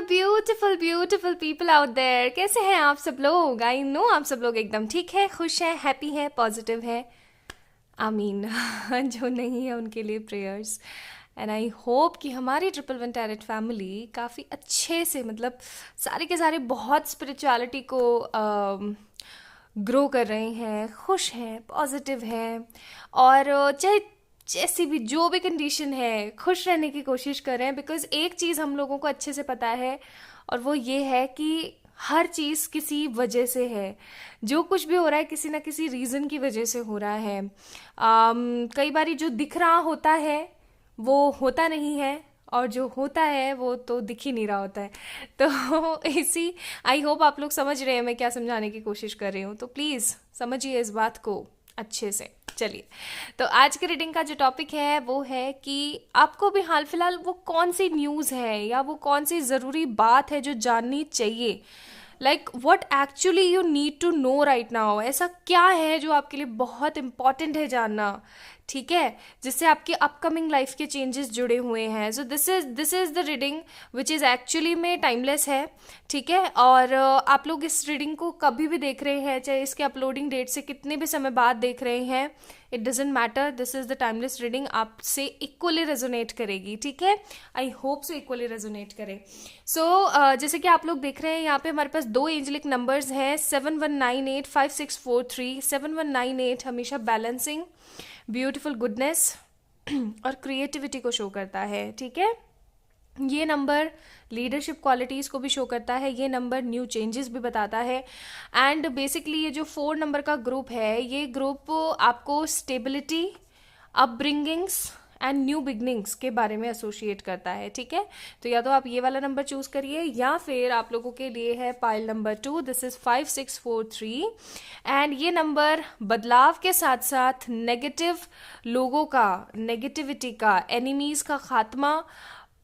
Beautiful beautiful people out there. कैसे हैं आप सब लोग? आई नो आप सब लोग एकदम ठीक है, खुश हैं, हैप्पी हैं, पॉजिटिव है। आमीन। जो नहीं है उनके लिए प्रेयर्स। एंड आई होप कि हमारी ट्रिपल वन टैरेट फैमिली काफ़ी अच्छे से, मतलब सारे के सारे बहुत स्पिरिचुअलिटी को ग्रो कर रहे हैं, खुश हैं, पॉजिटिव हैं, और चाहे जैसी भी जो भी कंडीशन है खुश रहने की कोशिश कर रहे हैं। बिकॉज एक चीज़ हम लोगों को अच्छे से पता है, और वो ये है कि हर चीज़ किसी वजह से है। जो कुछ भी हो रहा है किसी ना किसी रीज़न की वजह से हो रहा है। कई बारी जो दिख रहा होता है वो होता नहीं है, और जो होता है वो तो दिख ही नहीं रहा होता है। तो इसी, आई होप आप लोग समझ रहे हैं मैं क्या समझाने की कोशिश कर रही हूँ। तो प्लीज़ समझिए इस बात को अच्छे से। चलिए, तो आज के रीडिंग का जो टॉपिक है वो है कि आपको भी हाल फिलहाल वो कौन सी न्यूज़ है या वो कौन सी ज़रूरी बात है जो जाननी चाहिए। Like what actually you need to know right now. ऐसा क्या है जो आपके लिए बहुत इंपॉर्टेंट है जानना, ठीक है, जिससे आपकी अपकमिंग लाइफ के चेंजेस जुड़े हुए हैं। सो this is the reading which is actually में टाइमलेस है, ठीक है। और आप लोग इस रीडिंग को कभी भी देख रहे हैं, चाहे इसके अपलोडिंग डेट से कितने भी समय बाद देख रहे हैं, it doesn't matter. This is the timeless reading, आपसे इक्वली रेजोनेट करेगी, ठीक है। I hope so equally resonate करे। सो जैसे कि आप लोग देख रहे हैं यहाँ पे हमारे पास दो एंजेलिक नंबर्स हैं, 71985643। 7198 हमेशा बैलेंसिंग, ब्यूटीफुल, गुडनेस और क्रिएटिविटी को शो करता है, ठीक है। ये नंबर लीडरशिप क्वालिटीज़ को भी शो करता है, ये नंबर न्यू चेंजेस भी बताता है। एंड बेसिकली ये जो 4 नंबर का ग्रुप है, ये ग्रुप आपको स्टेबिलिटी, अपब्रिंगिंग्स एंड न्यू बिगनिंग्स के बारे में एसोसिएट करता है, ठीक है। तो या तो आप ये वाला नंबर चूज करिए, या फिर आप लोगों के लिए है pile number 2, this is 5643। And ये नंबर बदलाव के साथ साथ नेगेटिव लोगों का, नेगेटिविटी का, एनिमीज का खात्मा,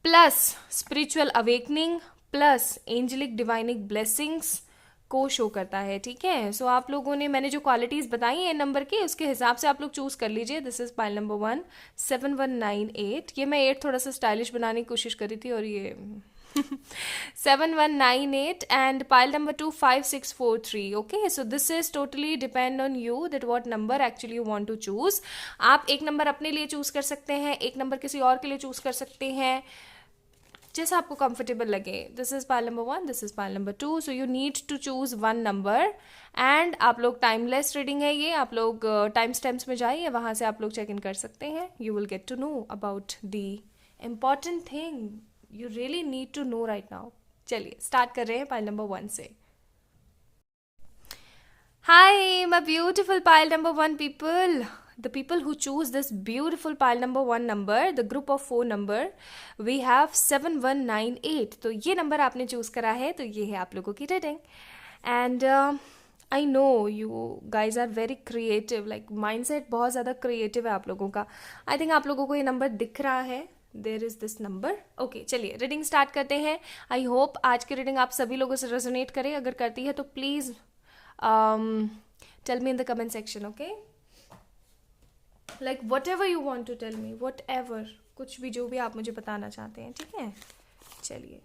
plus spiritual awakening, plus angelic divinic blessings को शो करता है, ठीक है। सो आप लोगों ने, मैंने जो क्वालिटीज बताई हैं नंबर की, उसके हिसाब से आप लोग चूज कर लीजिए। This is pile number 1, 7198। ये मैं 8 थोड़ा सा स्टाइलिश बनाने की कोशिश करी थी, और ये 7198। And pile number 2, 5643। Okay, so this is totally depend on you that what number actually you want to choose. आप एक नंबर अपने लिए चूज कर सकते हैं, एक नंबर किसी और के लिए चूज कर सकते हैं, जैसा आपको कंफर्टेबल लगे। This is pile number 1, this is pile number 2, so you need to choose one number. And आप लोग, टाइमलेस रीडिंग है ये, आप लोग टाइम स्टैम्प्स में जाइए, वहां से आप लोग चेक इन कर सकते हैं। You will get to know about the important thing you really need to know right now. चलिए स्टार्ट कर रहे हैं पाइल नंबर 1 से। Hi, my beautiful pile number 1 people. The people who choose this beautiful pile number 1 number, the group of 4 number, we have 7198. तो ये number आपने choose करा है, तो ये है आप लोगों की reading. And I know you guys are very creative, like mindset बहुत ज़्यादा क्रिएटिव है आप लोगों का। आई थिंक आप लोगों को ये नंबर दिख रहा है, there is this number. Okay, चलिए रीडिंग स्टार्ट करते हैं। आई होप आज की रीडिंग आप सभी लोगों से रेजोनेट करे। अगर करती है तो please tell me in the comment section, okay? Like whatever you want to tell me, whatever, कुछ भी, जो भी आप मुझे बताना चाहते हैं, ठीक है। चलिए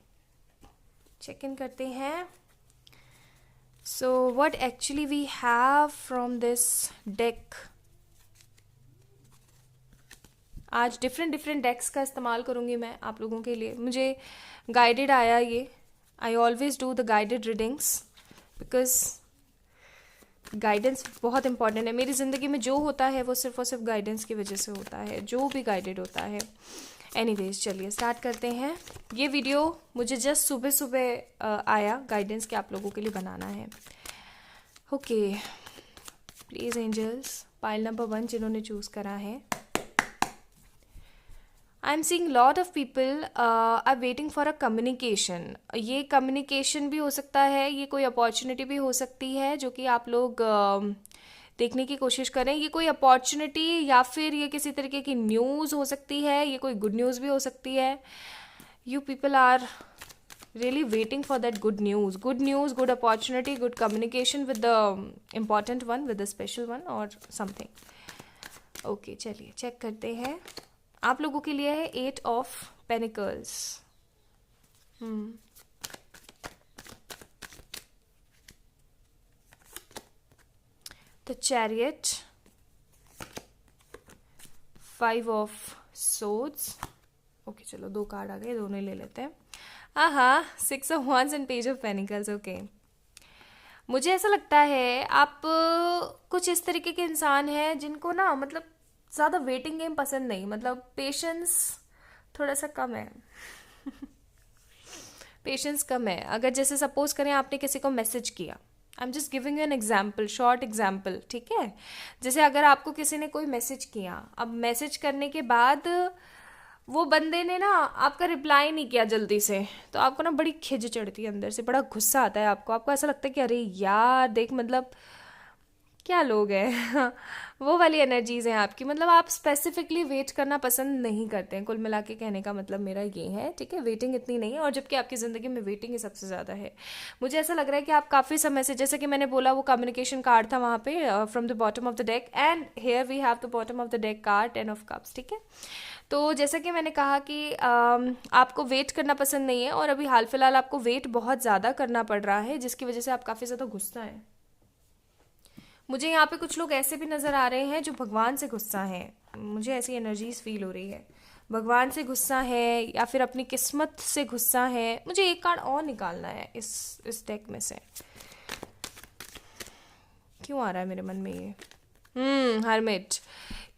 चेक इन करते हैं। So what actually we have from this deck? आज डिफरेंट डेक्स का इस्तेमाल करूँगी मैं आप लोगों के लिए। मुझे गाइडेड आया ये, I always do the guided readings because guidance बहुत इंपॉर्टेंट है। मेरी ज़िंदगी में जो होता है वो सिर्फ और सिर्फ गाइडेंस की वजह से होता है, जो भी गाइडेड होता है। एनीवेज, चलिए स्टार्ट करते हैं। ये वीडियो मुझे जस्ट सुबह सुबह आया गाइडेंस के आप लोगों के लिए बनाना है। Okay, please angels, pile number 1 जिन्होंने चूज़ करा है। I am seeing lot of people are waiting for a communication. ये कम्युनिकेशन भी हो सकता है, ये कोई अपॉर्चुनिटी भी हो सकती है जो कि आप लोग देखने की कोशिश करें। ये कोई अपॉर्चुनिटी या फिर ये किसी तरीके की न्यूज़ हो सकती है, ये कोई गुड न्यूज़ भी हो सकती है। You people are really waiting for that good news, good opportunity, good communication with the important one, with the special one or something. Okay, चलिए चेक करते हैं। आप लोगों के लिए है 8 of Pentacles। The chariot, 5 of swords. Okay चलो 2 card आ गए, दोनों ही ले लेते हैं। हाँ, 6 of wands and page of pentacles. Okay, मुझे ऐसा लगता है आप कुछ इस तरीके के इंसान हैं जिनको ना मतलब ज़्यादा वेटिंग गेम पसंद नहीं, मतलब पेशेंस थोड़ा सा कम है। पेशेंस कम है। अगर जैसे सपोज करें आपने किसी को मैसेज किया, I am just giving you an example, short example, ठीक है। जैसे अगर आपको किसी ने कोई मैसेज किया, अब मैसेज करने के बाद वो बंदे ने ना आपका रिप्लाई नहीं किया जल्दी से, तो आपको ना बड़ी खिज चढ़ती है अंदर से, बड़ा गुस्सा आता है आपको ऐसा लगता है कि अरे यार देख, मतलब क्या लोग हैं। वो वाली एनर्जीज हैं आपकी, मतलब आप स्पेसिफिकली वेट करना पसंद नहीं करते हैं। कुल मिला के कहने का मतलब मेरा ये है, ठीक है, वेटिंग इतनी नहीं है, और जबकि आपकी ज़िंदगी में वेटिंग ही सबसे ज़्यादा है। मुझे ऐसा लग रहा है कि आप काफ़ी समय से, जैसे कि मैंने बोला वो कम्युनिकेशन कार्ड था वहाँ पे, from the bottom of the deck, and here we have the bottom of the deck card 10 of cups, ठीक है। तो जैसा कि मैंने कहा कि आपको वेट करना पसंद नहीं है, और अभी हाल फिलहाल आपको वेट बहुत ज़्यादा करना पड़ रहा है, जिसकी वजह से आप काफ़ी ज़्यादा गुस्सा हैं। मुझे यहाँ पे कुछ लोग ऐसे भी नज़र आ रहे हैं जो भगवान से गुस्सा हैं, मुझे ऐसी एनर्जीज फील हो रही है। भगवान से गुस्सा है या फिर अपनी किस्मत से गुस्सा है। मुझे एक कार्ड और निकालना है इस डेक में से, क्यों आ रहा है मेरे मन में ये, हर्मिट।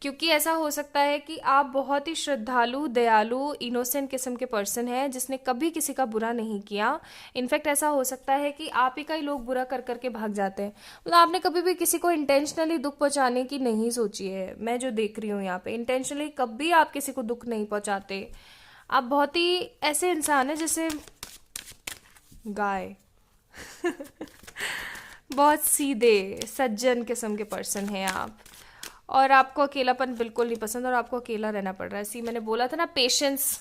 क्योंकि ऐसा हो सकता है कि आप बहुत ही श्रद्धालु, दयालु, इनोसेंट किस्म के पर्सन हैं जिसने कभी किसी का बुरा नहीं किया। इनफैक्ट ऐसा हो सकता है कि आप ही का ही लोग बुरा कर करके भाग जाते हैं, मतलब आपने कभी भी किसी को इंटेंशनली दुख पहुंचाने की नहीं सोची है। मैं जो देख रही हूँ यहाँ पे, इंटेंशनली कभी आप किसी को दुख नहीं पहुंचाते। आप बहुत ही ऐसे इंसान हैं जैसे गाय। बहुत सीधे सज्जन किस्म के पर्सन हैं आप, और आपको अकेलापन बिल्कुल नहीं पसंद, और आपको अकेला रहना पड़ रहा है। सी मैंने बोला था ना, patience,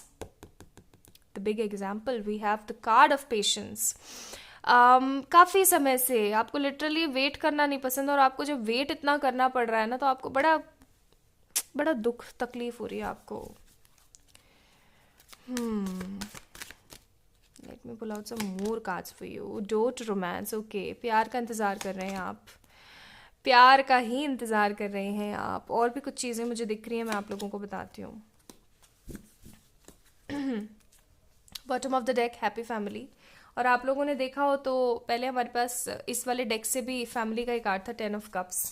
the big example, we have the card of patience. काफ़ी समय से आपको लिटरली वेट करना नहीं पसंद, और आपको जब वेट इतना करना पड़ रहा है ना, तो आपको बड़ा बड़ा दुख तकलीफ हो रही है आपको। Let me pull out some more cards for you. Don't romance, okay, प्यार का इंतज़ार कर रहे हैं आप, प्यार का ही इंतज़ार कर रहे हैं आप। और भी कुछ चीज़ें मुझे दिख रही हैं, मैं आप लोगों को बताती हूँ। Bottom of the deck, happy family. और आप लोगों ने देखा हो तो पहले हमारे पास इस वाले डेक से भी फैमिली का एक कार्ड था, 10 ऑफ कप्स।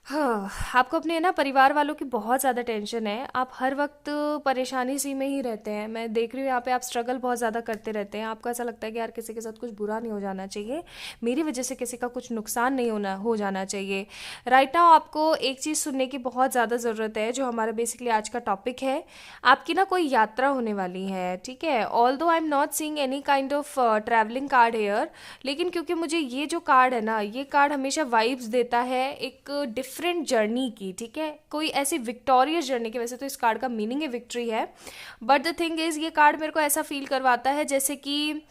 हाँ, आपको अपने ना परिवार वालों की बहुत ज़्यादा टेंशन है, आप हर वक्त परेशानी सी में ही रहते हैं। मैं देख रही हूँ यहाँ पे आप स्ट्रगल बहुत ज़्यादा करते रहते हैं। आपको ऐसा लगता है कि यार किसी के साथ कुछ बुरा नहीं हो जाना चाहिए, मेरी वजह से किसी का कुछ नुकसान नहीं हो जाना चाहिए। राइट नाउ आपको एक चीज़ सुनने की बहुत ज़्यादा ज़रूरत है, जो हमारा बेसिकली आज का टॉपिक है। आपकी ना कोई यात्रा होने वाली है, ठीक है। Although I am not seeing any kind of travelling card here, लेकिन क्योंकि मुझे ये जो कार्ड है ना, ये कार्ड हमेशा वाइब्स देता है एक डिफरेंट जर्नी की, ठीक है, कोई ऐसी विक्टोरियस जर्नी की। वैसे तो इस कार्ड का मीनिंग है विक्ट्री है, बट द थिंग इज ये कार्ड मेरे को ऐसा फील करवाता है जैसे कि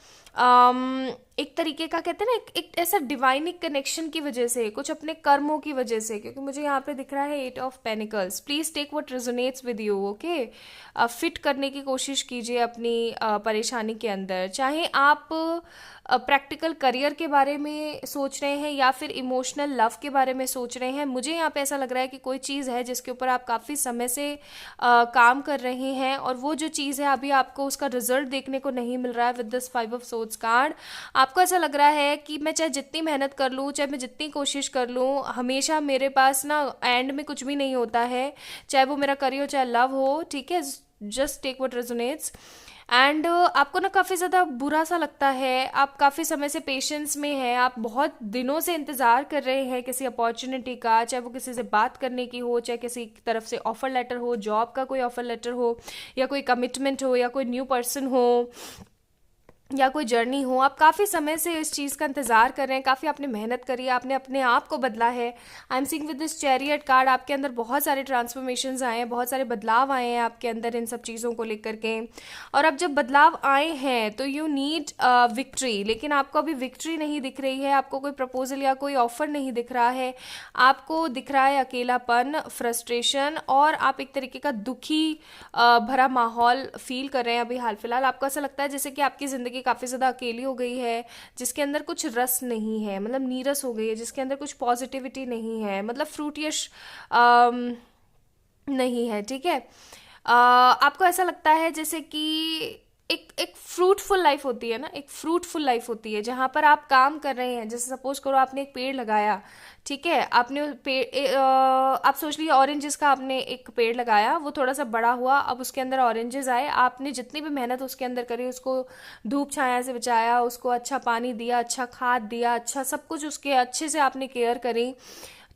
एक तरीके का कहते हैं ना, एक ऐसा डिवाइनिक कनेक्शन की वजह से, कुछ अपने कर्मों की वजह से। क्योंकि मुझे यहाँ पे दिख रहा है 8 of pentacles. Please take what resonates with you, okay. Fit करने की कोशिश कीजिए अपनी परेशानी के अंदर। चाहे आप प्रैक्टिकल करियर के बारे में सोच रहे हैं या फिर इमोशनल लव के बारे में सोच रहे हैं, मुझे यहाँ पे ऐसा लग रहा है कि कोई चीज़ है जिसके ऊपर आप काफ़ी समय से काम कर रहे हैं, और वो जो चीज़ है अभी आपको उसका रिजल्ट देखने को नहीं मिल रहा है with this 5 of swords card. आपको ऐसा लग रहा है कि मैं चाहे जितनी मेहनत कर लूँ, चाहे मैं जितनी कोशिश कर लूँ, हमेशा मेरे पास ना एंड में कुछ भी नहीं होता है, चाहे वो मेरा करियर हो चाहे लव हो, ठीक है। Just take what resonates. And आपको ना काफ़ी ज़्यादा बुरा सा लगता है, आप काफ़ी समय से पेशेंस में हैं, आप बहुत दिनों से इंतज़ार कर रहे हैं किसी अपॉर्चुनिटी का, चाहे वो किसी से बात करने की हो, चाहे किसी की तरफ से ऑफर लेटर हो, जॉब का कोई ऑफर लेटर हो, या कोई कमिटमेंट हो, या कोई न्यू पर्सन हो, या कोई जर्नी हो। आप काफ़ी समय से इस चीज़ का इंतज़ार कर रहे हैं, काफ़ी आपने मेहनत करी है, आपने अपने आप को बदला है। I am seeing with this chariot card, आपके अंदर बहुत सारे ट्रांसफॉर्मेशंस आए हैं, बहुत सारे बदलाव आए हैं आपके अंदर इन सब चीज़ों को लेकर के। और अब जब बदलाव आए हैं तो यू नीड विक्ट्री, लेकिन आपको अभी विक्ट्री नहीं दिख रही है, आपको कोई प्रपोजल या कोई ऑफर नहीं दिख रहा है, आपको दिख रहा है अकेलापन, फ्रस्ट्रेशन, और आप एक तरीके का दुखी भरा माहौल फील कर रहे हैं अभी हाल फिलहाल। आपको ऐसा लगता है जैसे कि आपकी ज़िंदगी कि काफ़ी ज़्यादा अकेली हो गई है, जिसके अंदर कुछ रस नहीं है, मतलब नीरस हो गई है, जिसके अंदर कुछ पॉजिटिविटी नहीं है, मतलब फ्रूटियश नहीं है, ठीक है। आपको ऐसा लगता है जैसे कि एक एक फ्रूटफुल लाइफ होती है ना, एक फ्रूटफुल लाइफ होती है जहाँ पर आप काम कर रहे हैं। जैसे सपोज करो आपने एक पेड़ लगाया, ठीक है, आपने आप सोच लीजिए ऑरेंजेस का आपने एक पेड़ लगाया, वो थोड़ा सा बड़ा हुआ, अब उसके अंदर ऑरेंजेस आए, आपने जितनी भी मेहनत उसके अंदर करी, उसको धूप छाया से बचाया, उसको अच्छा पानी दिया, अच्छा खाद दिया, अच्छा सब कुछ उसके अच्छे से आपने केयर करी,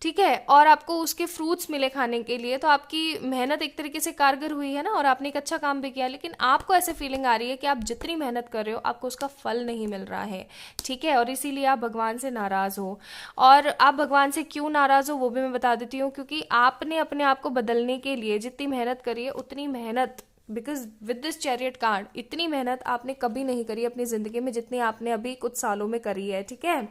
ठीक है, और आपको उसके फ्रूट्स मिले खाने के लिए, तो आपकी मेहनत एक तरीके से कारगर हुई है ना, और आपने एक अच्छा काम भी किया। लेकिन आपको ऐसे फीलिंग आ रही है कि आप जितनी मेहनत कर रहे हो आपको उसका फल नहीं मिल रहा है, ठीक है, और इसीलिए आप भगवान से नाराज हो। और आप भगवान से क्यों नाराज हो वो भी मैं बता देती हूँ, क्योंकि आपने अपने आप को बदलने के लिए जितनी मेहनत करी है उतनी मेहनत, because with this chariot card, इतनी मेहनत आपने कभी नहीं करी अपनी जिंदगी में जितनी आपने अभी कुछ सालों में करी है, ठीक है।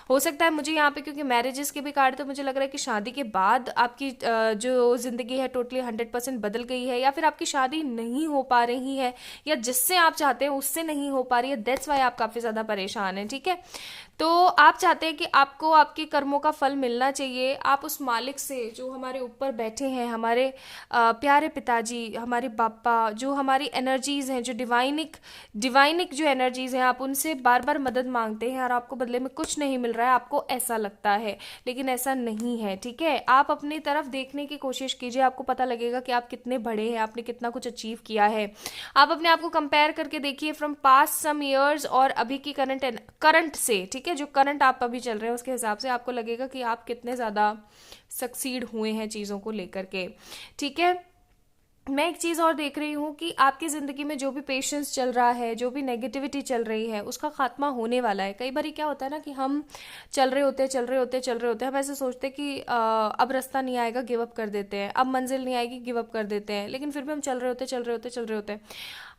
हो सकता है मुझे यहाँ पे, क्योंकि मैरिजेस के भी कार्ड, तो मुझे लग रहा है कि शादी के बाद आपकी जो जिंदगी है टोटली 100% बदल गई है, या फिर आपकी शादी नहीं हो पा रही है, या जिससे आप चाहते हैं उससे नहीं हो पा रही है, दैट्स वाई आप काफी ज्यादा परेशान हैं, ठीक है। तो आप चाहते हैं कि आपको आपके कर्मों का फल मिलना चाहिए, आप उस मालिक से जो हमारे ऊपर बैठे हैं, हमारे प्यारे पिताजी, हमारे पापा, जो हमारी एनर्जीज हैं, जो डिवाइनिक जो एनर्जीज हैं, आप उनसे बार बार मदद मांगते हैं और आपको बदले में कुछ नहीं मिल रहा है, आपको ऐसा लगता है, लेकिन ऐसा नहीं है, ठीक है। आप अपनी तरफ देखने की कोशिश कीजिए, आपको पता लगेगा कि आप कितने बड़े हैं, आपने कितना कुछ अचीव किया है। आप अपने आप को कंपेयर करके देखिए फ्रॉम पास्ट सम ईयर्स और अभी की करंट से, ठीक है, जो करंट आप अभी चल रहे हैं उसके हिसाब से आपको लगेगा कि आप कितने ज़्यादा सक्सीड हुए हैं चीज़ों को लेकर के, ठीक है। मैं एक चीज़ और देख रही हूँ कि आपकी ज़िंदगी में जो भी पेशेंस चल रहा है, जो भी नेगेटिविटी चल रही है, उसका खात्मा होने वाला है। कई बार क्या होता है ना कि हम चल रहे होते हैं, हम ऐसे सोचते हैं कि अब रास्ता नहीं आएगा, गिव अप कर देते हैं, अब मंजिल नहीं आएगी, गिव अप कर देते हैं, लेकिन फिर भी हम चल रहे होते हैं,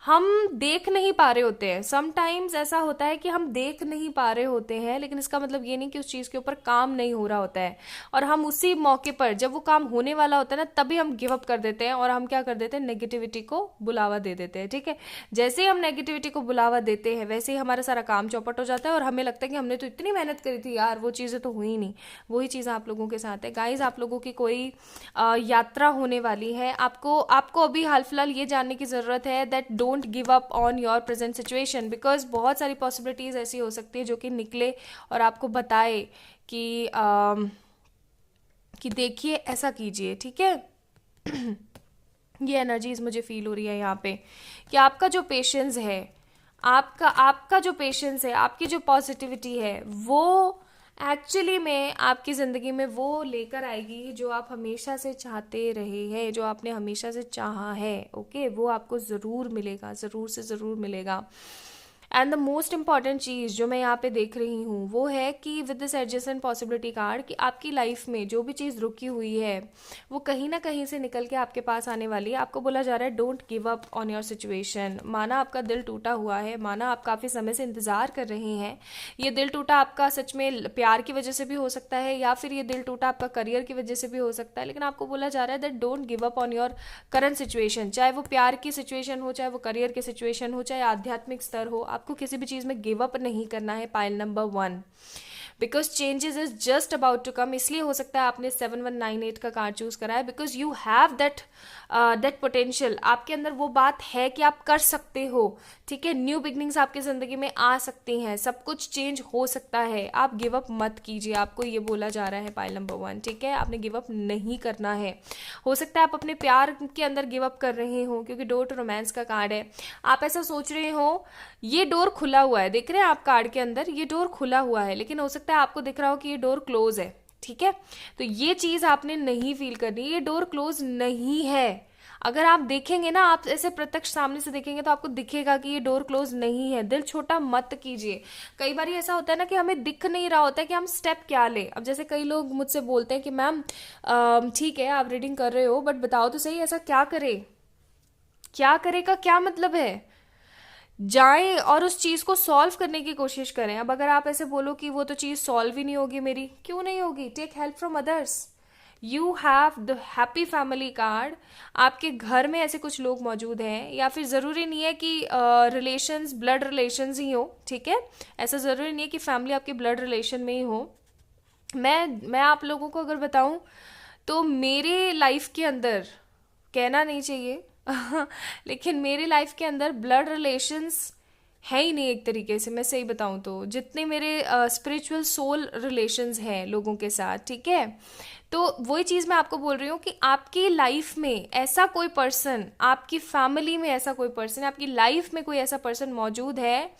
हम देख नहीं पा रहे होते हैं। समटाइम्स ऐसा होता है कि हम देख नहीं पा रहे होते हैं, लेकिन इसका मतलब ये नहीं कि उस चीज़ के ऊपर काम नहीं हो रहा होता है, और हम उसी मौके पर जब वो काम होने वाला होता है ना, तभी हम गिव अप कर देते हैं और हम क्या कर देते हैं, नेगेटिविटी को बुलावा दे देते हैं, ठीक है। जैसे ही हम नेगेटिविटी को बुलावा देते हैं वैसे ही हमारा सारा काम चौपट हो जाता है, और हमें लगता है कि हमने तो इतनी मेहनत करी थी यार, वो चीज़ें तो हुई नहीं। वही चीज़ आप लोगों के साथ है गाइज, आप लोगों की कोई यात्रा होने वाली है। आपको आपको अभी हाल फिलहाल ये जानने की ज़रूरत है that don't give up on your present situation, because बहुत सारी पॉसिबिलिटीज ऐसी हो सकती है जो कि निकले और आपको बताए कि देखिए ऐसा कीजिए, ठीक है। ये एनर्जीज मुझे फील हो रही है यहाँ पे कि आपका जो पेशेंस है, आपका आपका जो पेशेंस है, आपकी जो पॉजिटिविटी है, वो एक्चुअली में आपकी ज़िंदगी में वो लेकर आएगी जो आप हमेशा से चाहते रहे हैं, जो आपने हमेशा से चाहा है, ओके, वो आपको ज़रूर मिलेगा, ज़रूर से ज़रूर मिलेगा। एंड द मोस्ट इंपॉर्टेंट चीज़ जो मैं यहाँ पे देख रही हूँ वो है कि with this adjustment possibility card, कि आपकी लाइफ में जो भी चीज़ रुकी हुई है वो कहीं ना कहीं से निकल के आपके पास आने वाली है। आपको बोला जा रहा है don't give up on your situation. माना आपका दिल टूटा हुआ है, माना आप काफ़ी समय से इंतज़ार कर रहे हैं, ये दिल टूटा आपका सच में प्यार की वजह से भी हो सकता है, या फिर ये दिल टूटा आपका करियर की वजह से भी हो सकता है, लेकिन आपको बोला जा रहा है that don't give up on your current situation. चाहे वो प्यार की सिचुएशन हो, चाहे वो करियर की सिचुएशन हो, चाहे आध्यात्मिक स्तर हो, आपको किसी भी चीज़ में गिव अप नहीं करना है। Pile number 1, because changes is just about to come. इसलिए हो सकता है आपने 7198 का कार्ड चूज करा है, because you have that potential. आपके अंदर वो बात है कि आप कर सकते हो, ठीक है। न्यू बिगनिंग्स आपकी जिंदगी में आ सकती हैं, सब कुछ चेंज हो सकता है। आप गिव अप मत कीजिए, आपको ये बोला जा रहा है पाइल नंबर 1, ठीक है। आपने गिव अप नहीं करना है। हो सकता है आप अपने प्यार के अंदर गिव अप कर रहे हो, क्योंकि डोर टू रोमांस का कार्ड है। आप ऐसा सोच रहे हो ये डोर खुला हुआ है, देख रहे हैं आप कार्ड के अंदर ये डोर खुला हुआ है, लेकिन हो सकता है आपको दिख रहा हो कि ये डोर क्लोज है, ठीक है। तो ये चीज आपने नहीं फील करनी, ये डोर क्लोज नहीं है। अगर आप देखेंगे ना, आप ऐसे प्रत्यक्ष सामने से देखेंगे तो आपको दिखेगा कि ये डोर क्लोज नहीं है। दिल छोटा मत कीजिए। कई बार ऐसा होता है ना कि हमें दिख नहीं रहा होता है कि हम स्टेप क्या ले। अब जैसे कई लोग मुझसे बोलते हैं कि मैम ठीक है आप रीडिंग कर रहे हो, बट बताओ तो सही ऐसा क्या करे, क्या करे का क्या मतलब है। जाएं और उस चीज को सॉल्व करने की कोशिश करें। अब अगर आप ऐसे बोलो कि वो तो चीज सॉल्व ही नहीं होगी मेरी, क्यों नहीं होगी, take help from others. You have the happy family card. आपके घर में ऐसे कुछ लोग मौजूद हैं, या फिर ज़रूरी नहीं है कि रिलेशंस ब्लड रिलेशंस ही हो, ठीक है, ऐसा ज़रूरी नहीं है कि फैमिली आपके ब्लड रिलेशन में ही हो। मैं आप लोगों को अगर बताऊं तो मेरे लाइफ के अंदर, कहना नहीं चाहिए लेकिन मेरी लाइफ के अंदर ब्लड रिलेशंस है ही नहीं। एक तरीके से मैं सही बताऊं तो जितने मेरे स्पिरिचुअल सोल रिलेशंस हैं लोगों के साथ, ठीक है, तो वही चीज़ मैं आपको बोल रही हूँ कि आपकी लाइफ में ऐसा कोई पर्सन, आपकी फैमिली में ऐसा कोई पर्सन, आपकी लाइफ में कोई ऐसा पर्सन मौजूद है,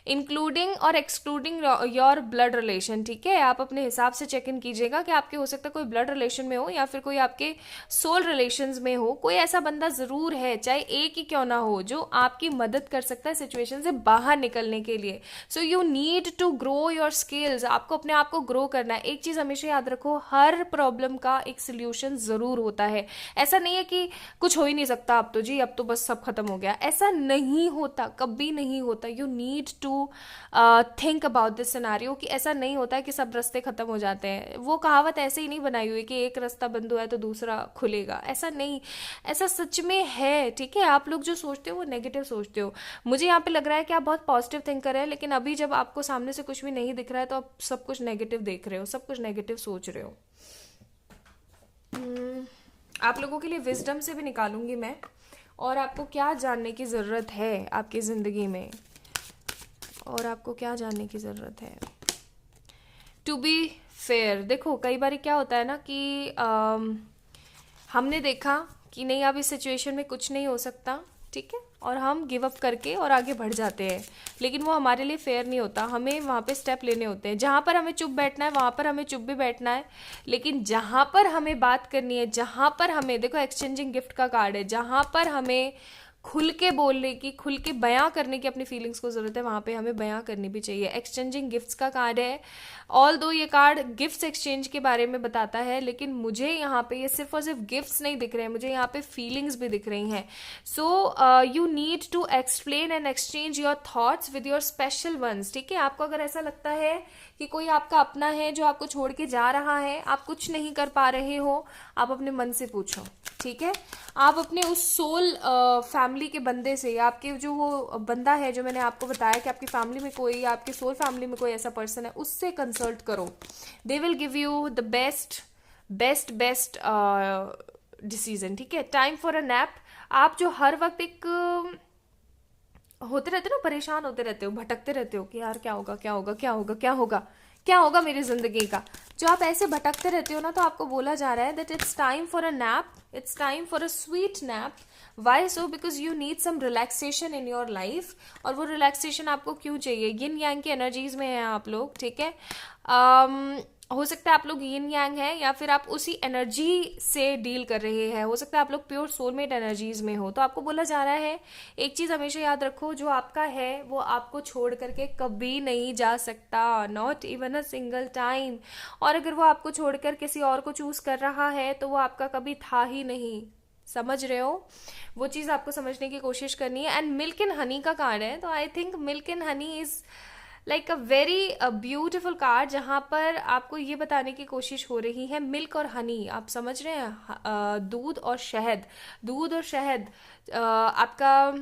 इंक्लूडिंग और एक्सक्लूडिंग योर ब्लड रिलेशन, ठीक है। आप अपने हिसाब से चेक इन कीजिएगा कि आपके हो सकता है कोई ब्लड रिलेशन में हो या फिर कोई आपके सोल रिलेशंस में हो, कोई ऐसा बंदा ज़रूर है, चाहे एक ही क्यों ना हो, जो आपकी मदद कर सकता है सिचुएशन से बाहर निकलने के लिए। So you need to grow your skills. आपको अपने आप को ग्रो करना है। एक चीज़ हमेशा याद रखो, हर प्रॉब्लम का एक सोल्यूशन ज़रूर होता है। ऐसा नहीं है कि कुछ हो ही नहीं सकता, अब तो जी अब तो बस सब खत्म हो गया, ऐसा नहीं होता, कभी नहीं होता। You need to think about this scenario कि ऐसा नहीं होता है कि सब रास्ते खत्म हो जाते हैं। वो कहावत ऐसे ही नहीं बनाई हुई कि एक रास्ता बंद हुआ है तो दूसरा खुलेगा, ऐसा नहीं, ऐसा सच में है, ठीक है। आप लोग जो सोचते हो वो नेगेटिव सोचते हो। मुझे यहाँ पे लग रहा है कि आप बहुत पॉजिटिव थिंकर है, लेकिन अभी जब आपको सामने से कुछ भी नहीं दिख रहा है तो आप सब कुछ नेगेटिव देख रहे हो, सब कुछ नेगेटिव सोच रहे हो। आप लोगों के लिए विजडम से भी निकालूंगी मैं, और आपको क्या जानने की ज़रूरत है आपकी ज़िंदगी में, और आपको क्या जानने की ज़रूरत है। टू बी फेयर, देखो कई बार क्या होता है ना कि हमने देखा कि नहीं अब इस सिचुएशन में कुछ नहीं हो सकता, ठीक है, और हम गिव अप करके और आगे बढ़ जाते हैं, लेकिन वो हमारे लिए फेयर नहीं होता। हमें वहाँ पे स्टेप लेने होते हैं। जहाँ पर हमें चुप बैठना है वहाँ पर हमें चुप भी बैठना है, लेकिन जहाँ पर हमें बात करनी है, जहाँ पर हमें, देखो एक्सचेंजिंग गिफ्ट का कार्ड है, जहाँ पर हमें खुल के बोलने की, खुल के बयां करने की अपनी फीलिंग्स को ज़रूरत है, वहाँ पे हमें बयां करनी भी चाहिए। एक्सचेंजिंग गिफ्ट्स का कार्ड है। ऑल दो ये कार्ड गिफ्ट्स एक्सचेंज के बारे में बताता है, लेकिन मुझे यहाँ पे ये सिर्फ और सिर्फ गिफ्ट्स नहीं दिख रहे हैं, मुझे यहाँ पे फीलिंग्स भी दिख रही हैं। So you need to explain and exchange your thoughts with your special ones, ठीक है। आपको अगर ऐसा लगता है कि कोई आपका अपना है जो आपको छोड़ के जा रहा है, आप कुछ नहीं कर पा रहे हो, आप अपने मन से पूछो, ठीक है। आप अपने उस सोल फैमिली के बंदे से, आपके जो वो बंदा है जो मैंने आपको बताया कि आपकी फैमिली में कोई, आपके सोल फैमिली में कोई ऐसा पर्सन है, उससे कंसल्ट करो। They will give you the best best best decision, ठीक है। Time for a nap. आप जो हर वक्त एक होते रहते हो ना, परेशान होते रहते हो, भटकते रहते हो कि यार क्या होगा क्या होगा क्या होगा क्या होगा क्या होगा मेरी जिंदगी का, जो आप ऐसे भटकते रहते हो ना, तो आपको बोला जा रहा है that it's time for a nap, it's time for a sweet nap. Why so? Because you need some relaxation in your life. और वो रिलैक्सेशन आपको क्यों चाहिए? यिन यांग की एनर्जीज में हैं आप लोग, ठीक है। हो सकता है आप लोग यिन यांग हैं, या फिर आप उसी एनर्जी से डील कर रहे हैं। हो सकता है आप लोग प्योर सोलमेट एनर्जीज में हो। तो आपको बोला जा रहा है एक चीज हमेशा याद रखो, जो आपका है वो आपको छोड़ करके कभी नहीं जा सकता, not even a single time. और अगर वो आपको छोड़कर किसी और को चूज कर रहा है तो वो आपका कभी था ही नहीं। समझ रहे हो? वो चीज आपको समझने की कोशिश करनी है। एंड मिल्क एंड हनी का कार्ड है, तो I think milk and honey is like a very beautiful card, जहाँ पर आपको ये बताने की कोशिश हो रही है, मिल्क और हनी, आप समझ रहे हैं, दूध और शहद। दूध और शहद आपका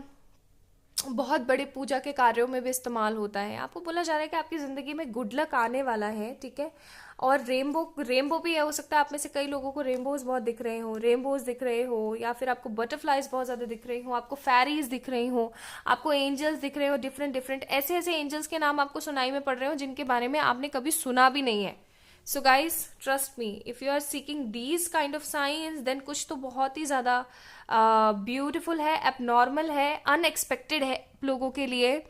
बहुत बड़े पूजा के कार्यों में भी इस्तेमाल होता है। आपको बोला जा रहा है कि आपकी ज़िंदगी में गुड लक आने वाला है, ठीक है। और रेनबो, रेनबो भी है। हो सकता है आप में से कई लोगों को रेनबोज बहुत दिख रहे हो, रेनबोज दिख रहे हो, या फिर आपको बटरफ्लाइज बहुत ज़्यादा दिख रही हो, आपको फैरीज दिख रही हो, आपको एंजल्स दिख रहे हो, डिफरेंट डिफरेंट ऐसे ऐसे एंजल्स के नाम आपको सुनाई में पड़ रहे हो जिनके बारे में आपने कभी सुना भी नहीं है। So guys trust me, if you are seeking these kind of science, then कुछ तो बहुत ही ज़्यादा ब्यूटिफुल है, एबनॉर्मल है, अनएक्सपेक्टेड है लोगों के लिए,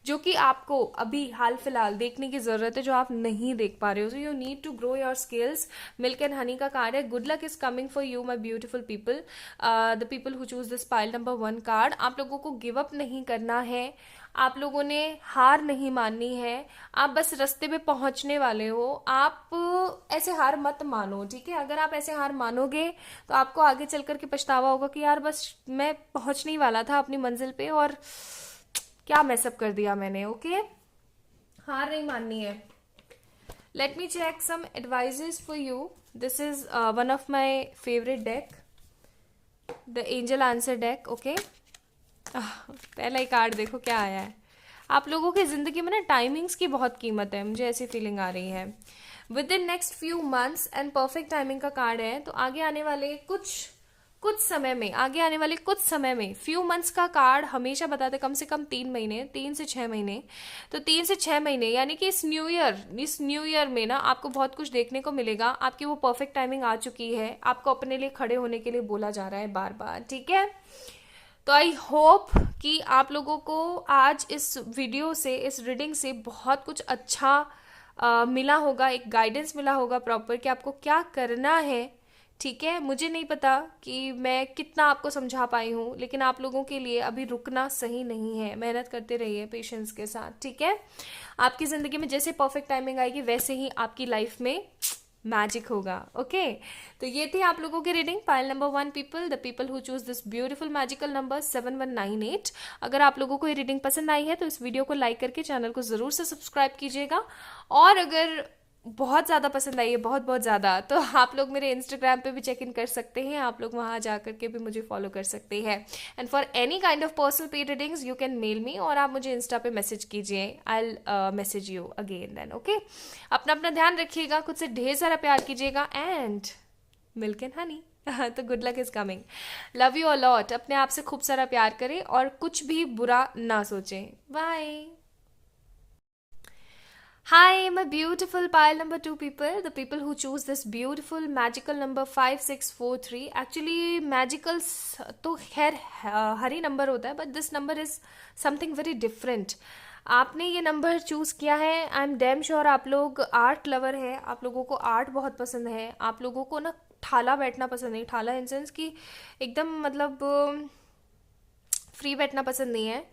जो कि आपको अभी हाल फिलहाल देखने की ज़रूरत है, जो आप नहीं देख पा रहे हो। So you need to grow your skills. Milk and honey का कार्ड है। Good luck is coming for you my beautiful people, the people who choose this pile number 1 card. आप लोगों को गिव अप नहीं करना है, आप लोगों ने हार नहीं माननी है, आप बस रास्ते पे पहुंचने वाले हो। आप ऐसे हार मत मानो, ठीक है। अगर आप ऐसे हार मानोगे तो आपको आगे चल करके पछतावा होगा कि यार बस मैं पहुंचने ही वाला था अपनी मंजिल पे और क्या मैसअप कर दिया मैंने। ओके, हार नहीं माननी है। Let me check some advices for you. This is one of my favorite deck, the Angel Answer deck. Okay. पहला ही कार्ड देखो क्या आया है. आप लोगों की ज़िंदगी में ना टाइमिंग्स की बहुत कीमत है, मुझे ऐसी फीलिंग आ रही है. With in next few months and perfect timing का कार्ड है. तो आगे आने वाले कुछ समय में फ्यू मंथ्स का कार्ड हमेशा बताते कम से कम 3 महीने, 3 से 6 महीने. तो 3 से 6 महीने यानी कि इस न्यू ईयर में ना आपको बहुत कुछ देखने को मिलेगा. आपकी वो परफेक्ट टाइमिंग आ चुकी है. आपको अपने लिए खड़े होने के लिए बोला जा रहा है बार बार. ठीक है. तो आई होप कि आप लोगों को आज इस वीडियो से, इस रीडिंग से बहुत कुछ अच्छा मिला होगा, एक गाइडेंस मिला होगा प्रॉपर कि आपको क्या करना है. ठीक है. मुझे नहीं पता कि मैं कितना आपको समझा पाई हूँ, लेकिन आप लोगों के लिए अभी रुकना सही नहीं है. मेहनत करते रहिए पेशेंस के साथ. ठीक है. आपकी ज़िंदगी में जैसे परफेक्ट टाइमिंग आएगी वैसे ही आपकी लाइफ में मैजिक होगा. ओके. तो ये थी आप लोगों की reading. Pile number 1 people, the people who choose this beautiful magical number 7198. अगर आप लोगों को ये रीडिंग पसंद आई है तो इस वीडियो को लाइक करके चैनल को ज़रूर से सब्सक्राइब कीजिएगा. और अगर बहुत ज़्यादा पसंद आई है, बहुत ज़्यादा, तो आप लोग मेरे इंस्टाग्राम पे भी चेक इन कर सकते हैं. आप लोग वहाँ जा करके भी मुझे फॉलो कर सकते हैं. And for any kind of personal paid readings you can mail me, और आप मुझे इंस्टा पे मैसेज कीजिए. I message you again then. Okay. अपना अपना ध्यान रखिएगा, खुद से ढेर सारा प्यार कीजिएगा. And milk and honey. तो good luck is coming. Love you a lot. अपने आप से खूब सारा प्यार करें और कुछ भी बुरा ना सोचें. Bye. Hi, my beautiful pile number 2 people, the people who choose this beautiful magical number 5643. Actually, magicals तो खैर हर ही नंबर होता है, but this number is something very different. आपने ये नंबर चूज़ किया है. आई एम डैम श्योर आप लोग आर्ट लवर है, आप लोगों को आर्ट बहुत पसंद है. आप लोगों को ना ठाला बैठना पसंद नहीं. ठाला इन सेंस कि एकदम मतलब फ्री बैठना पसंद नहीं है.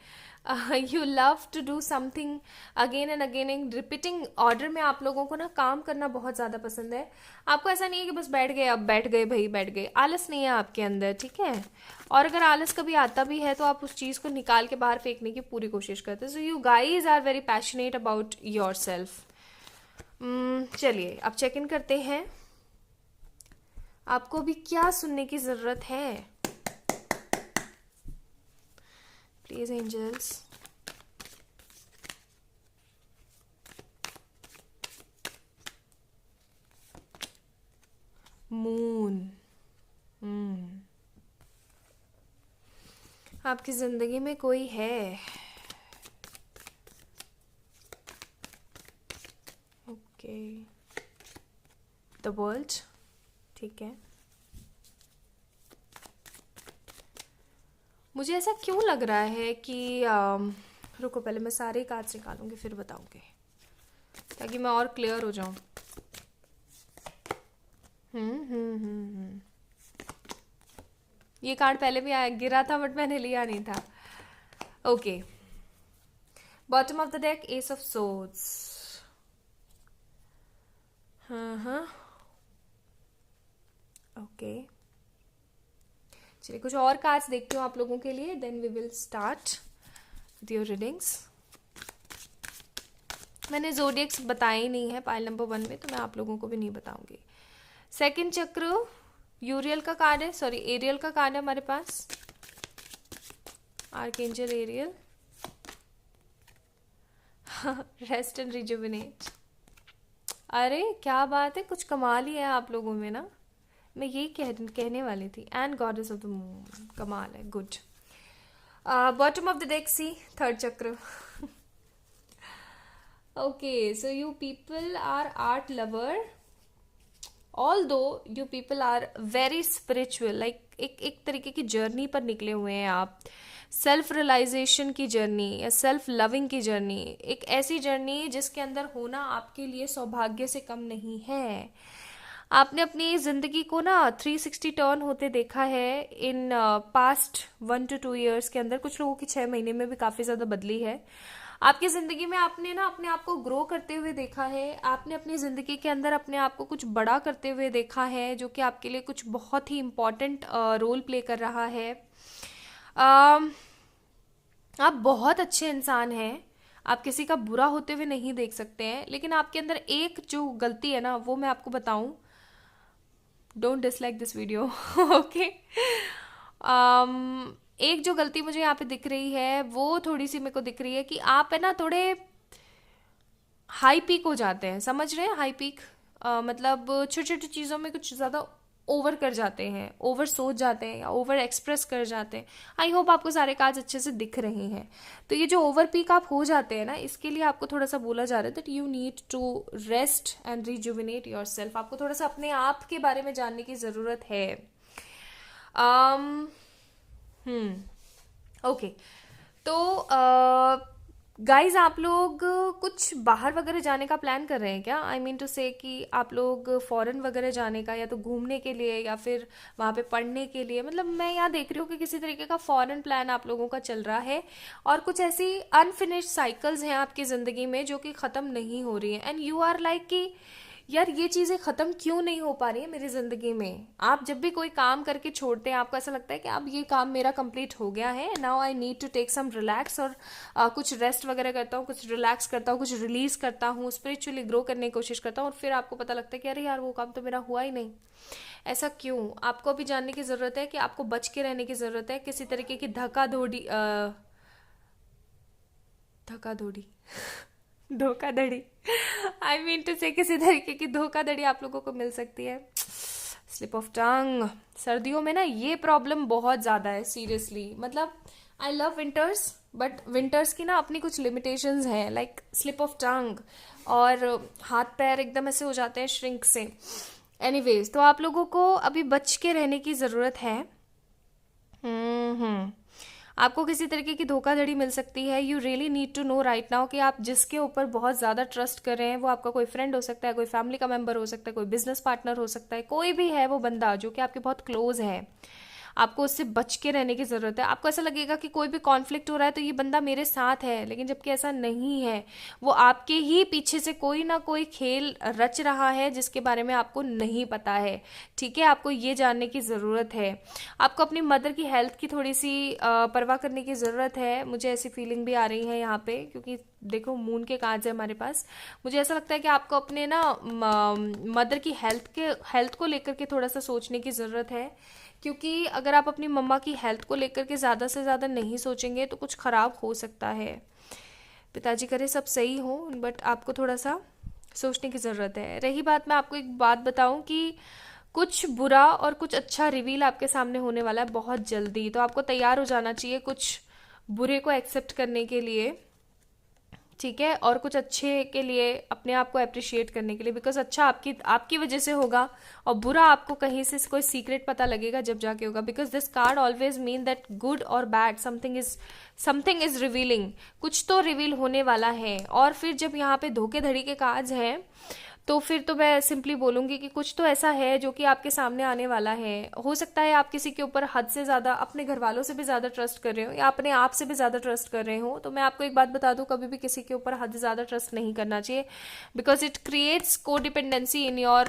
You love to do something again and again in repeating order में. आप लोगों को ना काम करना बहुत ज़्यादा पसंद है. आपको ऐसा नहीं है कि बस बैठ गए, अब बैठ गए भाई बैठ गए. आलस नहीं है आपके अंदर. ठीक है. और अगर आलस कभी आता भी है तो आप उस चीज़ को निकाल के बाहर फेंकने की पूरी कोशिश करते हैं. So you guys are very passionate about yourself. चलिए अब चेक इन करते हैं आपको भी क्या सुनने की ज़रूरत है. Please angels. मून. आपकी जिंदगी में कोई है. ओके. The world. ठीक है. मुझे ऐसा क्यों लग रहा है कि रुको पहले मैं सारे कार्ड्स निकालूंगी फिर बताऊंगी ताकि मैं और क्लियर हो जाऊं. ये कार्ड पहले भी आया गिरा था बट मैंने लिया नहीं था. Okay. Bottom of the deck S of swords. Okay. चलिए कुछ और कार्ड्स देखती हूँ आप लोगों के लिए, then we will start with your readings. मैंने जोडियक्स बताए ही नहीं है पाइल नंबर 1 में, तो मैं आप लोगों को भी नहीं बताऊंगी. सेकंड चक्र यूरियल का कार्ड है, सॉरी एरियल का कार्ड है हमारे पास. Archangel Ariel. Rest and rejuvenate. अरे क्या बात है, कुछ कमाल ही है आप लोगों में ना. मैं यही कहने वाली थी. And goddess of the moon. कमाल है. Good. Bottom of the deck see third chakra. Okay. So you people are art lover. Although you people are very spiritual. Like एक तरीके की जर्नी पर निकले हुए हैं आप. सेल्फ रियलाइजेशन की जर्नी या सेल्फ लविंग की जर्नी. एक ऐसी जर्नी जिसके अंदर होना आपके लिए सौभाग्य से कम नहीं है. आपने अपनी ज़िंदगी को ना 360 टर्न होते देखा है इन पास्ट 1 to 2 ईयर्स के अंदर. कुछ लोगों की 6 महीने में भी काफ़ी ज़्यादा बदली है. आपकी ज़िंदगी में आपने ना अपने आप को ग्रो करते हुए देखा है. आपने अपनी ज़िंदगी के अंदर अपने आप को कुछ बड़ा करते हुए देखा है जो कि आपके लिए कुछ बहुत ही इम्पॉर्टेंट रोल प्ले कर रहा है. आप बहुत अच्छे इंसान हैं. आप किसी का बुरा होते हुए नहीं देख सकते हैं, लेकिन आपके अंदर एक जो गलती है ना, वो मैं आपको बताऊं, don't dislike this video, okay. एक जो गलती मुझे यहाँ पे दिख रही है, वो थोड़ी सी मेरे को दिख रही है कि आप है ना थोड़े हाई पीक हो जाते हैं, समझ रहे हैं हाई पीक? मतलब छोटी छोटी चीज़ों में कुछ ज़्यादा ओवर कर जाते हैं, ओवर सोच जाते हैं या ओवर एक्सप्रेस कर जाते हैं। आई होप आपको सारे काज अच्छे से दिख रहे हैं। तो ये जो ओवर पीक आप हो जाते हैं ना, इसके लिए आपको थोड़ा सा बोला जा रहा है that you need to rest and rejuvenate yourself. आपको थोड़ा सा अपने आप के बारे में जानने की ज़रूरत है। ओके। तो गाइज आप लोग कुछ बाहर वगैरह जाने का प्लान कर रहे हैं क्या? आई मीन टू से कि आप लोग फॉरेन वगैरह जाने का, या तो घूमने के लिए या फिर वहाँ पे पढ़ने के लिए। मतलब मैं यहाँ देख रही हूँ कि किसी तरीके का फॉरेन प्लान आप लोगों का चल रहा है, और कुछ ऐसी अनफिनिश्ड साइकिल्स हैं आपकी ज़िंदगी में जो कि ख़त्म नहीं हो रही हैं, एंड यू आर लाइक कि यार ये चीज़ें ख़त्म क्यों नहीं हो पा रही है मेरी ज़िंदगी में। आप जब भी कोई काम करके छोड़ते हैं, आपको ऐसा लगता है कि अब ये काम मेरा कंप्लीट हो गया है, now I need to take some relax, और कुछ रेस्ट वगैरह करता हूँ, कुछ रिलैक्स करता हूँ, कुछ रिलीज करता हूँ, स्पिरिचुअली ग्रो करने की कोशिश करता हूँ, और फिर आपको पता लगता है कि अरे यार वो काम तो मेरा हुआ ही नहीं। ऐसा क्यों? आपको अभी जानने की ज़रूरत है कि आपको बच के रहने की ज़रूरत है किसी तरीके की धोखाधड़ी धोखाधड़ी, आई मीन टू से किसी तरीके की धोखाधड़ी आप लोगों को मिल सकती है। Slip of tongue. सर्दियों में ना ये प्रॉब्लम बहुत ज़्यादा है, सीरियसली। मतलब I love winters, but winters की ना अपनी कुछ लिमिटेशंस हैं, लाइक स्लिप ऑफ टंग, और हाथ पैर एकदम ऐसे हो जाते हैं श्रिंक से। एनीवेज, तो आप लोगों को अभी बच के रहने की ज़रूरत है। हम्म। आपको किसी तरीके की धोखाधड़ी मिल सकती है। You really need to know right now कि आप जिसके ऊपर बहुत ज़्यादा ट्रस्ट कर रहे हैं, वो आपका कोई फ्रेंड हो सकता है, कोई फैमिली का मेंबर हो सकता है, कोई बिजनेस पार्टनर हो सकता है, कोई भी है वो बंदा जो कि आपके बहुत क्लोज है। आपको उससे बच के रहने की ज़रूरत है। आपको ऐसा लगेगा कि कोई भी कॉन्फ्लिक्ट हो रहा है तो ये बंदा मेरे साथ है, लेकिन जबकि ऐसा नहीं है। वो आपके ही पीछे से कोई ना कोई खेल रच रहा है जिसके बारे में आपको नहीं पता है। ठीक है, आपको ये जानने की ज़रूरत है। आपको अपनी मदर की हेल्थ की थोड़ी सी परवाह करने की ज़रूरत है। मुझे ऐसी फीलिंग भी आ रही है यहाँ पे, क्योंकि देखो मून के कांच है हमारे पास। मुझे ऐसा लगता है कि आपको अपने ना मदर की हेल्थ को लेकर के थोड़ा सा सोचने की ज़रूरत है, क्योंकि अगर आप अपनी मम्मा की हेल्थ को लेकर के ज़्यादा से ज़्यादा नहीं सोचेंगे तो कुछ ख़राब हो सकता है। पिताजी करे सब सही हो, बट आपको थोड़ा सा सोचने की ज़रूरत है। रही बात, मैं आपको एक बात बताऊं कि कुछ बुरा और कुछ अच्छा रिवील आपके सामने होने वाला है बहुत जल्दी, तो आपको तैयार हो जाना चाहिए कुछ बुरे को एक्सेप्ट करने के लिए, ठीक है, और कुछ अच्छे के लिए, अपने आप को अप्रिशिएट करने के लिए। बिकॉज अच्छा आपकी आपकी वजह से होगा, और बुरा आपको कहीं से कोई सीक्रेट पता लगेगा जब जाके होगा। Because this card always mean that good और बैड समथिंग इज रिवीलिंग। कुछ तो रिवील होने वाला है। और फिर जब यहाँ पे धोखेधड़ी के कार्ड्स हैं, तो फिर तो मैं सिंपली बोलूँगी कि कुछ तो ऐसा है जो कि आपके सामने आने वाला है। हो सकता है आप किसी के ऊपर हद से ज़्यादा, अपने घर वालों से भी ज़्यादा ट्रस्ट कर रहे हो, या अपने आप से भी ज़्यादा ट्रस्ट कर रहे हो। तो मैं आपको एक बात बता दूं, कभी भी किसी के ऊपर हद से ज़्यादा ट्रस्ट नहीं करना चाहिए, बिकॉज इट क्रिएट्स को dependency in your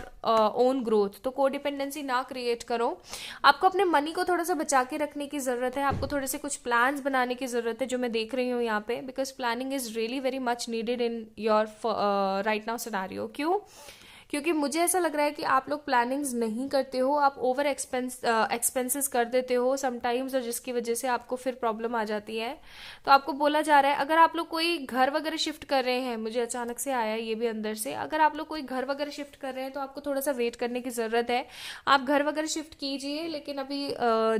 own growth. तो को डिपेंडेंसी ना क्रिएट करो। आपको अपने मनी को थोड़ा सा बचा के रखने की ज़रूरत है। आपको थोड़े से कुछ प्लान्स बनाने की ज़रूरत है, जो मैं देख रही हूँ यहाँ पे, because planning is really very much needed in your right now scenario. क्यों? क्योंकि मुझे ऐसा लग रहा है कि आप लोग प्लानिंग्स नहीं करते हो, आप ओवर एक्सपेंसेस कर देते हो समटाइम्स, और जिसकी वजह से आपको फिर प्रॉब्लम आ जाती है। तो आपको बोला जा रहा है, अगर आप लोग कोई घर वगैरह शिफ्ट कर रहे हैं, मुझे अचानक से आया ये भी अंदर से, अगर आप लोग कोई घर वगैरह शिफ्ट कर रहे हैं तो आपको थोड़ा सा वेट करने की ज़रूरत है। आप घर वगैरह शिफ्ट कीजिए, लेकिन अभी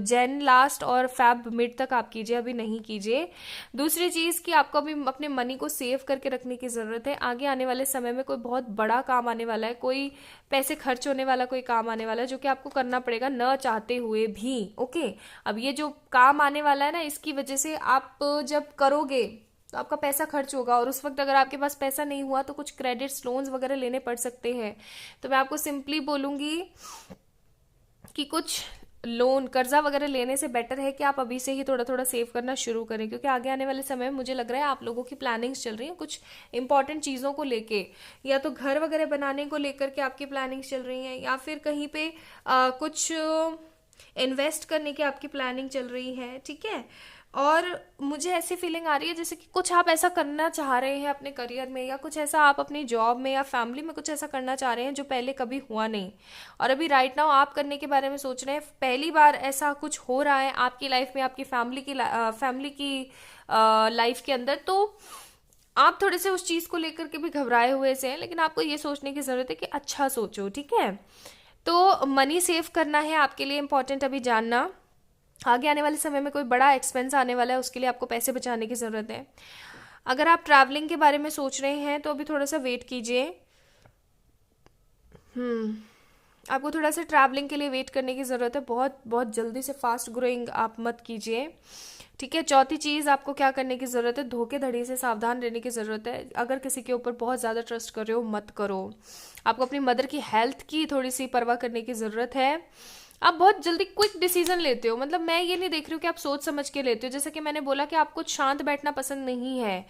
जैन लास्ट और फैब मिड तक आप कीजिए, अभी नहीं कीजिए। दूसरी चीज़ कि आपको अभी अपने मनी को सेव करके रखने की ज़रूरत है। आगे आने वाले समय में कोई बहुत बड़ा काम आने वाला है, कोई पैसे खर्च होने वाला कोई काम आने वाला है, जो कि आपको करना पड़ेगा न चाहते हुए भी। ओके, अब ये जो काम आने वाला है ना, इसकी वजह से आप जब करोगे तो आपका पैसा खर्च होगा, और उस वक्त अगर आपके पास पैसा नहीं हुआ तो कुछ क्रेडिट्स लोन्स वगैरह लेने पड़ सकते हैं। तो मैं आपको सिंपली बोलूंगी कि कुछ लोन कर्जा वगैरह लेने से बेटर है कि आप अभी से ही थोड़ा थोड़ा सेव करना शुरू करें, क्योंकि आगे आने वाले समय में मुझे लग रहा है आप लोगों की प्लानिंग्स चल रही हैं कुछ इंपॉर्टेंट चीज़ों को लेके, या तो घर वगैरह बनाने को लेकर के आपकी प्लानिंग्स चल रही हैं, या फिर कहीं पे कुछ इन्वेस्ट करने की आपकी प्लानिंग चल रही है। ठीक है, और मुझे ऐसी फीलिंग आ रही है जैसे कि कुछ आप ऐसा करना चाह रहे हैं अपने करियर में, या कुछ ऐसा आप अपनी जॉब में या फैमिली में कुछ ऐसा करना चाह रहे हैं जो पहले कभी हुआ नहीं, और अभी राइट नाउ आप करने के बारे में सोच रहे हैं। पहली बार ऐसा कुछ हो रहा है आपकी लाइफ में, आपकी फैमिली की लाइफ के अंदर। तो आप थोड़े से उस चीज़ को लेकर के भी घबराए हुए से हैं, लेकिन आपको ये सोचने की ज़रूरत है कि अच्छा सोचो, ठीक है। तो मनी सेव करना है आपके लिए इम्पोर्टेंट अभी जानना। आगे आने वाले समय में कोई बड़ा एक्सपेंस आने वाला है, उसके लिए आपको पैसे बचाने की ज़रूरत है। अगर आप ट्रैवलिंग के बारे में सोच रहे हैं तो अभी थोड़ा सा वेट कीजिए। आपको थोड़ा सा ट्रैवलिंग के लिए वेट करने की ज़रूरत है, बहुत बहुत जल्दी से फास्ट ग्रोइंग आप मत कीजिए, ठीक है। चौथी चीज़ आपको क्या करने की ज़रूरत है, धोखेधड़ी से सावधान रहने की ज़रूरत है। अगर किसी के ऊपर बहुत ज़्यादा ट्रस्ट कर रहे हो मत करो। आपको अपनी मदर की हेल्थ की थोड़ी सी परवाह करने की ज़रूरत है। आप बहुत जल्दी क्विक डिसीजन लेते हो, मतलब मैं ये नहीं देख रही हूँ कि आप सोच समझ के लेते हो। जैसे कि मैंने बोला कि आपको शांत बैठना पसंद नहीं है।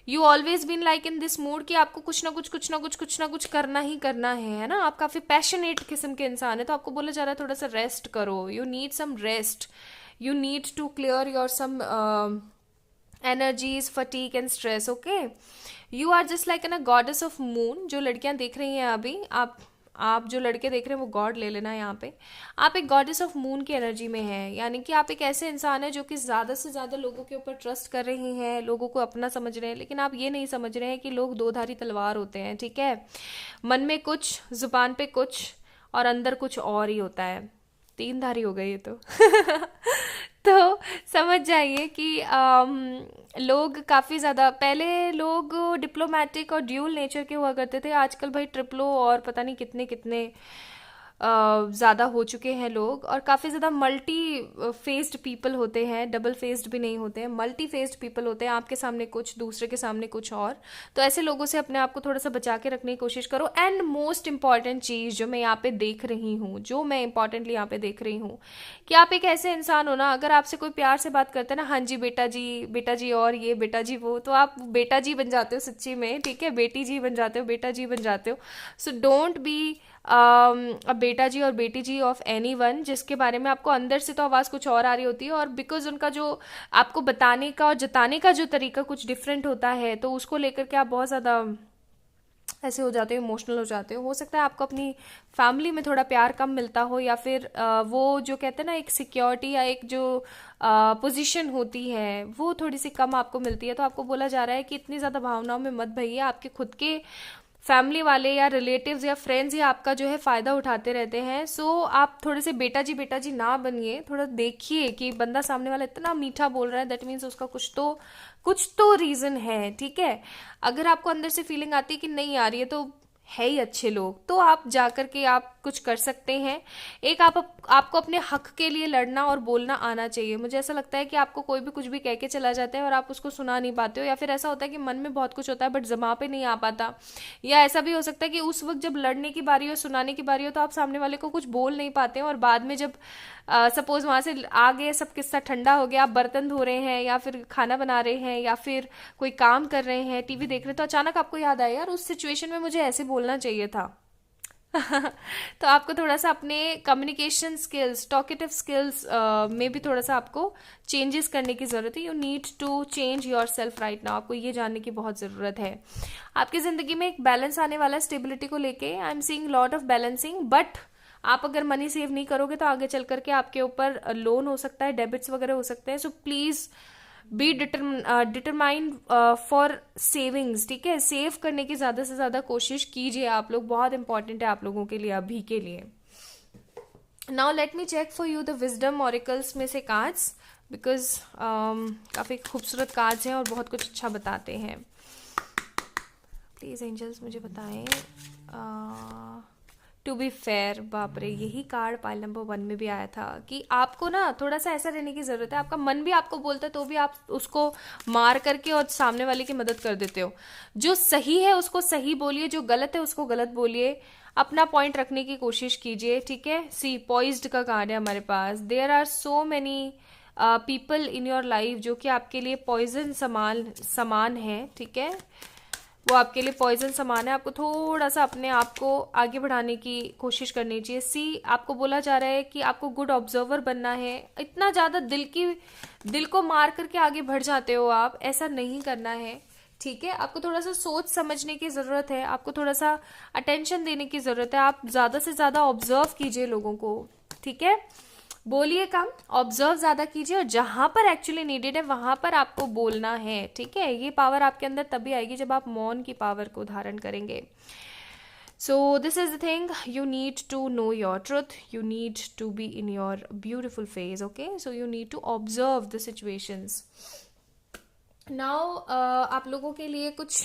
You always been like in this mood कि आपको कुछ ना कुछ करना ही करना है ना। आप काफ़ी पैशनेट किस्म के इंसान है, तो आपको बोला जा रहा है थोड़ा सा रेस्ट करो। You need some rest, you need to clear your some energies, fatigue and stress, okay? You are just like in a goddess of moon। जो लड़कियां देख रही हैं अभी, आप जो लड़के देख रहे हैं वो गॉड ले लेना यहाँ पे। आप एक गॉडेस ऑफ मून की एनर्जी में हैं, यानी कि आप एक ऐसे इंसान हैं जो कि ज़्यादा से ज़्यादा लोगों के ऊपर ट्रस्ट कर रहे हैं, लोगों को अपना समझ रहे हैं, लेकिन आप ये नहीं समझ रहे हैं कि लोग दो धारी तलवार होते हैं, ठीक है। मन में कुछ, जुबान पे कुछ, और अंदर कुछ और ही होता है। तीन धारी हो गई ये तो तो समझ जाइए कि लोग काफ़ी ज़्यादा, पहले लोग डिप्लोमेटिक और ड्यूल नेचर के हुआ करते थे, आजकल भाई ट्रिपलो और पता नहीं कितने कितने ज़्यादा हो चुके हैं लोग, और काफ़ी ज़्यादा मल्टी फेस्ड पीपल होते हैं, डबल फेस्ड भी नहीं होते हैं, मल्टी फेस्ड पीपल होते हैं। आपके सामने कुछ, दूसरे के सामने कुछ और। तो ऐसे लोगों से अपने आप को थोड़ा सा बचा के रखने की कोशिश करो। एंड मोस्ट इंपॉर्टेंट चीज़ जो मैं यहाँ पे देख रही हूँ, जो मैं इंपॉर्टेंटली यहाँ पे देख रही हूँ, कि आप एक ऐसे इंसान हो ना, अगर आपसे कोई प्यार से बात करता है ना, हाँ जी बेटा जी और ये बेटा जी वो, तो आप बेटा जी बन जाते हो सच्ची में, ठीक है। बेटी जी बन जाते हो, बेटा जी बन जाते हो। सो डोंट बी अब बेटा जी और बेटी जी ऑफ एनी वन, जिसके बारे में आपको अंदर से तो आवाज़ कुछ और आ रही होती है, और बिकॉज उनका जो आपको बताने का और जताने का जो तरीका कुछ डिफरेंट होता है, तो उसको लेकर के आप बहुत ज़्यादा ऐसे हो जाते हो, इमोशनल हो जाते हो सकता है आपको अपनी फैमिली में थोड़ा प्यार कम मिलता हो, या फिर वो जो कहते हैं ना एक सिक्योरिटी या एक जो पोजीशन होती है वो थोड़ी सी कम आपको मिलती है। तो आपको बोला जा रहा है कि इतनी ज़्यादा भावनाओं में मत भइए। आपके खुद के फैमिली वाले या रिलेटिव्स या फ्रेंड्स ही आपका जो है फ़ायदा उठाते रहते हैं। सो आप थोड़े से बेटा जी ना बनिए। थोड़ा देखिए कि बंदा सामने वाला इतना मीठा बोल रहा है, दैट मीन्स उसका कुछ तो रीज़न है, ठीक है। अगर आपको अंदर से फीलिंग आती है कि नहीं आ रही है, तो है ही अच्छे लोग, तो आप जा कर के आप कुछ कर सकते हैं। एक आपको अपने हक के लिए लड़ना और बोलना आना चाहिए। मुझे ऐसा लगता है कि आपको कोई भी कुछ भी कह के चला जाता है और आप उसको सुना नहीं पाते हो, या फिर ऐसा होता है कि मन में बहुत कुछ होता है बट जमा पे नहीं आ पाता, या ऐसा भी हो सकता है कि उस वक्त जब लड़ने की बारी हो, सुनाने की बारी हो, तो आप सामने वाले को कुछ बोल नहीं पाते हैं, और बाद में जब सपोज वहां से आ गए, सब किस्सा ठंडा हो गया, आप बर्तन धो रहे हैं या फिर खाना बना रहे हैं या फिर कोई काम कर रहे हैं, टीवी देख रहे हैं, तो अचानक आपको याद आया यार उस सिचुएशन में मुझे ऐसे बोलना चाहिए था। तो आपको थोड़ा सा अपने कम्युनिकेशन स्किल्स, टॉकेटिव स्किल्स में भी थोड़ा सा आपको चेंजेस करने की ज़रूरत है। You need to change yourself right now. आपको ये जानने की बहुत ज़रूरत है। आपकी ज़िंदगी में एक बैलेंस आने वाला है स्टेबिलिटी को लेके। आई am seeing lot of balancing, but आप अगर मनी सेव नहीं करोगे तो आगे चल करके आपके ऊपर लोन हो सकता है, डेबिट्स वगैरह हो सकते हैं। So please be determined for savings, ठीक है। सेव करने की ज़्यादा से ज़्यादा कोशिश कीजिए आप लोग, बहुत इंपॉर्टेंट है आप लोगों के लिए अभी के लिए। Now let me check for you the wisdom oracles में से कार्ड्स, बिकॉज काफ़ी खूबसूरत कार्ड्स हैं और बहुत कुछ अच्छा बताते हैं। प्लीज़ एंजल्स मुझे बताएं। टू बी फेयर, बाप रे, यही कार्ड पाइल नंबर 1 में भी आया था कि आपको ना थोड़ा सा ऐसा रहने की ज़रूरत है। आपका मन भी आपको बोलता है तो भी आप उसको मार करके और सामने वाले की मदद कर देते हो। जो सही है उसको सही बोलिए, जो गलत है उसको गलत बोलिए, अपना पॉइंट रखने की कोशिश कीजिए, ठीक है। सी पॉइज्ड का कार्ड है हमारे पास। There are so many people in your life जो कि आपके लिए पॉइजन समान है, ठीक है। वो आपके लिए पॉइजन समान है। आपको थोड़ा सा अपने आप को आगे बढ़ाने की कोशिश करनी चाहिए। सी, आपको बोला जा रहा है कि आपको गुड ऑब्जर्वर बनना है। इतना ज़्यादा दिल को मार करके आगे बढ़ जाते हो आप, ऐसा नहीं करना है, ठीक है। आपको थोड़ा सा सोच समझने की ज़रूरत है, आपको थोड़ा सा अटेंशन देने की ज़रूरत है। आप ज़्यादा से ज़्यादा ऑब्जर्व कीजिए लोगों को, ठीक है। बोलिए कम, ऑब्जर्व ज्यादा कीजिए, और जहां पर एक्चुअली नीडेड है वहां पर आपको बोलना है, ठीक है। ये पावर आपके अंदर तभी आएगी जब आप मौन की पावर को धारण करेंगे। So this is the thing, you need to know your truth, you need to be in your beautiful phase, okay. So you need to observe the situations. Now आप लोगों के लिए कुछ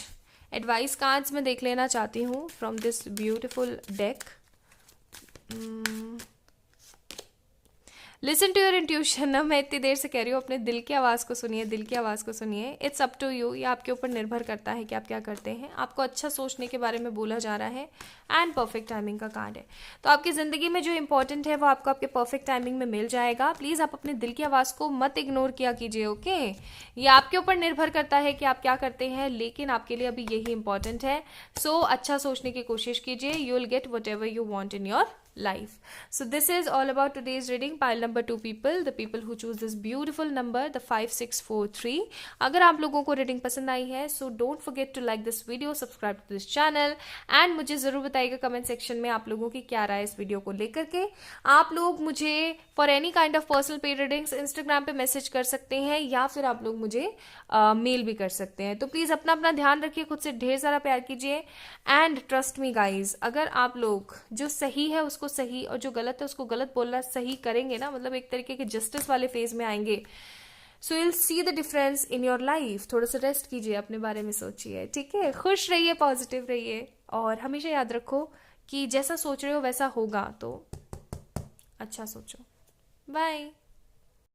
एडवाइस कार्ड्स मैं देख लेना चाहती हूँ from this beautiful deck. Listen to your intuition. ना, मैं इतनी देर से कह रही हूँ, अपने दिल की आवाज़ को सुनिए, दिल की आवाज़ को सुनिए। इट्स अप टू यू, ये आपके ऊपर निर्भर करता है कि आप क्या करते हैं। आपको अच्छा सोचने के बारे में बोला जा रहा है, एंड परफेक्ट टाइमिंग का कार्ड है। तो आपकी ज़िंदगी में जो इंपॉर्टेंट है वो आपको आपके परफेक्ट टाइमिंग में मिल जाएगा। प्लीज़ आप अपने दिल की आवाज़ को मत इग्नोर किया कीजिए, ओके। ये आपके ऊपर निर्भर करता है कि आप क्या करते हैं, लेकिन आपके लिए अभी यही इंपॉर्टेंट है। सो अच्छा सोचने की कोशिश कीजिए, you will get what ever you want in your life. So this is all about today's reading. Pile number 2 people, the people who choose this beautiful number, the 5643. अगर आप लोगों को रीडिंग पसंद आई है, so don't forget to like this video, subscribe to this channel, and मुझे ज़रूर बताइएगा comment section में आप लोगों की क्या राय इस वीडियो को लेकर के। आप लोग मुझे for any kind of personal paid readings Instagram पे मैसेज कर सकते हैं, या फिर आप लोग मुझे मेल भी कर सकते हैं। तो प्लीज़ अपना अपना ध्यान रखिए, खुद से ढेर सारा प्यार कीजिए, एंड ट्रस्ट मी गाइज, अगर आप लोग जो सही है उसको सही और जो गलत है उसको गलत बोलना सही करेंगे ना, मतलब एक तरीके के जस्टिस वाले फेज में आएंगे, so you will see the difference in your life. थोड़ा सा रेस्ट कीजिए, अपने बारे में सोचिए, ठीक है। खुश रहिए, पॉजिटिव रहिए, और हमेशा याद रखो कि जैसा सोच रहे हो वैसा होगा, तो अच्छा सोचो। बाय।